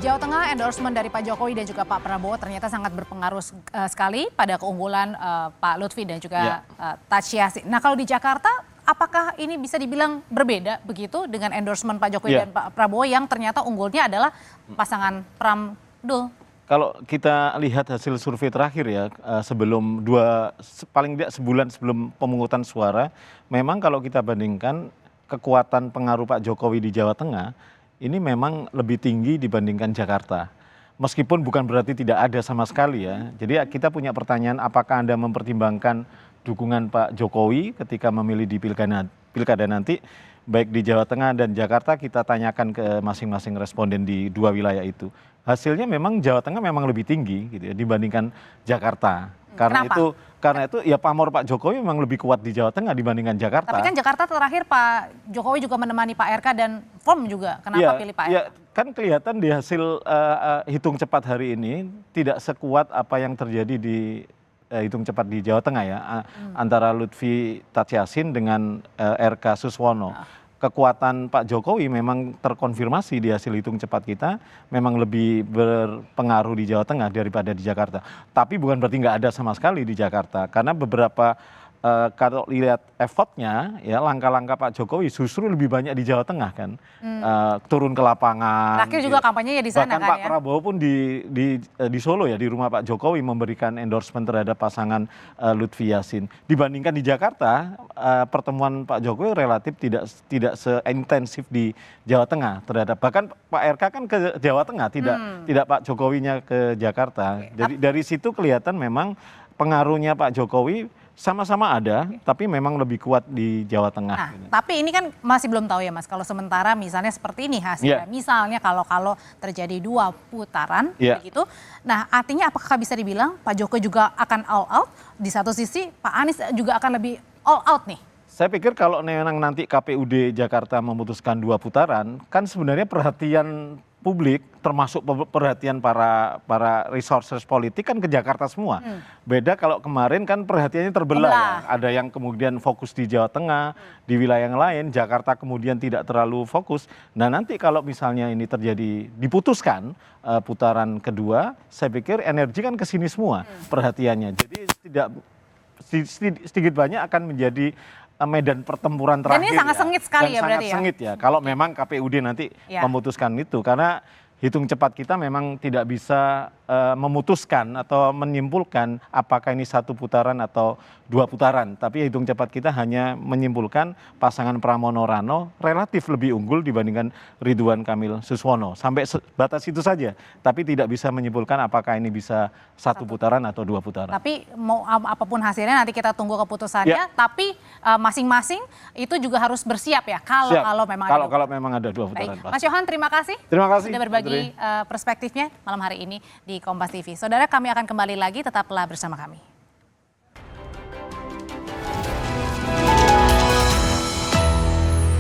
Jawa Tengah, endorsement dari Pak Jokowi dan juga Pak Prabowo ternyata sangat berpengaruh sekali pada keunggulan Pak Lutfi dan juga Taci Yassin. Nah, kalau di Jakarta, apakah ini bisa dibilang berbeda begitu dengan endorsement Pak Jokowi dan Pak Prabowo yang ternyata unggulnya adalah pasangan Pram-Dul? Kalau kita lihat hasil survei terakhir ya, paling tidak sebulan sebelum pemungutan suara, memang kalau kita bandingkan kekuatan pengaruh Pak Jokowi di Jawa Tengah, ini memang lebih tinggi dibandingkan Jakarta. Meskipun bukan berarti tidak ada sama sekali ya. Jadi kita punya pertanyaan, apakah Anda mempertimbangkan dukungan Pak Jokowi ketika memilih di pilkada nanti, baik di Jawa Tengah dan Jakarta, kita tanyakan ke masing-masing responden di dua wilayah itu. Hasilnya memang Jawa Tengah memang lebih tinggi gitu ya, dibandingkan Jakarta. Karena itu ya pamor Pak Jokowi memang lebih kuat di Jawa Tengah dibandingkan Jakarta. Tapi kan Jakarta terakhir Pak Jokowi juga menemani Pak RK dan FOM juga. Kenapa pilih Pak RK? Ya kan kelihatan di hasil hitung cepat hari ini tidak sekuat apa yang terjadi di hitung cepat di Jawa Tengah ya, antara Lutfi Taci Yassin dengan RK Suswono. Kekuatan Pak Jokowi memang terkonfirmasi di hasil hitung cepat kita, memang lebih berpengaruh di Jawa Tengah daripada di Jakarta. Tapi bukan berarti nggak ada sama sekali di Jakarta, karena beberapa kalau lihat effortnya ya, langkah-langkah Pak Jokowi justru lebih banyak di Jawa Tengah kan, turun ke lapangan. Terakhir juga kampanyenya di sana. Bahkan Pak Prabowo pun di Solo ya, di rumah Pak Jokowi memberikan endorsement terhadap pasangan Lutfi Yassin. Dibandingkan di Jakarta, pertemuan Pak Jokowi relatif tidak seintensif di Jawa Tengah terhadap, bahkan Pak RK kan ke Jawa Tengah, tidak Pak Jokowinya ke Jakarta. Jadi dari situ kelihatan memang pengaruhnya Pak Jokowi sama-sama ada, tapi memang lebih kuat di Jawa Tengah. Nah, tapi ini kan masih belum tahu ya Mas, kalau sementara misalnya seperti ini hasilnya, misalnya kalau terjadi 2 putaran begitu, nah artinya apakah bisa dibilang Pak Jokowi juga akan all out, di satu sisi Pak Anies juga akan lebih all out nih? Saya pikir kalau nanti KPUD Jakarta memutuskan 2 putaran, kan sebenarnya perhatian publik termasuk perhatian para resources politik kan ke Jakarta semua. Beda kalau kemarin kan perhatiannya terbelah ya. Ada yang kemudian fokus di Jawa Tengah, di wilayah yang lain, Jakarta kemudian tidak terlalu fokus. Nah nanti kalau misalnya ini terjadi, diputuskan putaran kedua, saya pikir energi kan ke sini semua perhatiannya. Jadi sedikit banyak akan menjadi medan pertempuran terakhir. Dan ini sangat sengit sekali ya berarti ya? Sangat sengit ya, kalau memang KPUD nanti memutuskan itu. Karena hitung cepat kita memang tidak bisa memutuskan atau menyimpulkan apakah ini 1 putaran atau 2 putaran. Tapi hitung cepat kita hanya menyimpulkan pasangan Pramono Rano relatif lebih unggul dibandingkan Ridwan Kamil Suswono. Sampai batas itu saja. Tapi tidak bisa menyimpulkan apakah ini bisa 1 putaran atau 2 putaran. Tapi mau apapun hasilnya nanti kita tunggu keputusannya. Tapi masing-masing itu juga harus bersiap ya kalau memang ada 2 putaran. Baik. Mas Yohan, terima kasih. Terima kasih sudah berbagi perspektifnya malam hari ini di Kompas TV. Saudara, kami akan kembali lagi, tetaplah bersama kami.